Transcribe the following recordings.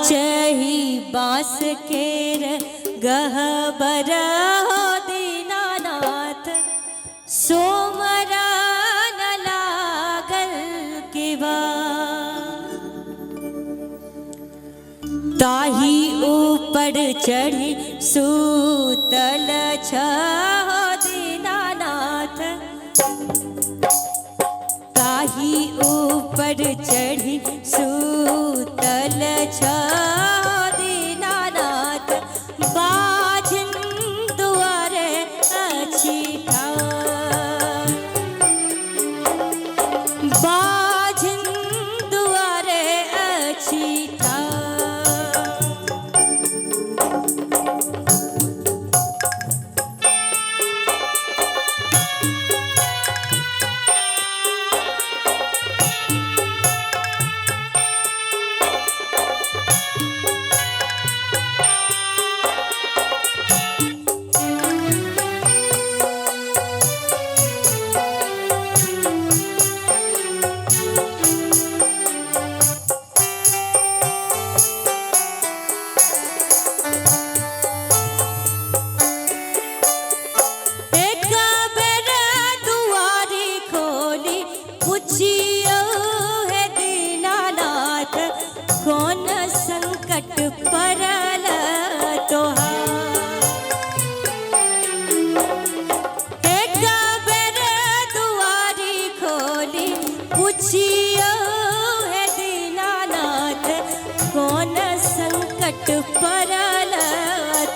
चही बास केर गहबर हो दीनानाथ सोमरा न लागल किवा ताही ऊपर चढ़ी सूतल छहो दीनानाथ ताही ऊपर चढ़ी सूतल छहो दीनानाथ बाझिन दुआरे अछि ठाड़ बाझिन दुआरे अछि कौन संकट परल तोहार एक बेर दुआरी खोली पुछियो है दीनानाथ कौन संकट परल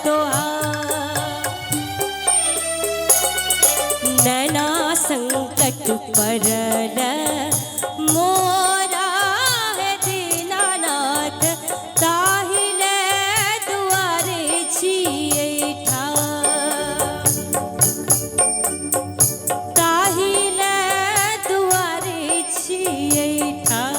तोहार नैना संकट परल मोरा है दीनानाथ ताहिले दुआरे छियै ठाड़ ताहिले दुआरे छियै ठाड़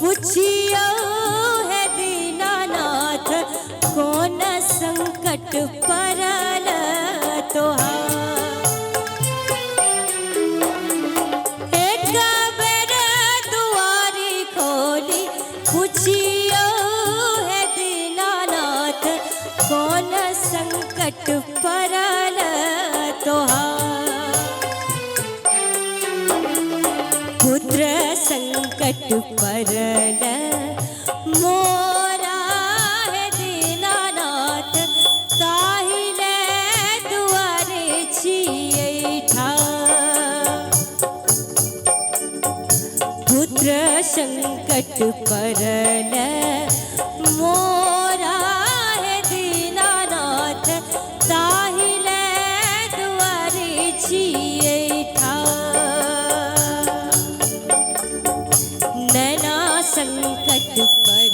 पुछियो है दीनानाथ कौन संकट परल तोहार एक बेर दुआरी खोली पुछियो है दीनानाथ कौन संकट परल तोहार पुत्र संकट परल मोरा है दीनानाथ ताहिले दुआरे छियै ठाड़ पुत्र संकट परल मोरा है दीनानाथ ताहिले दुआरे छियै ठाड़ नैना संकट पर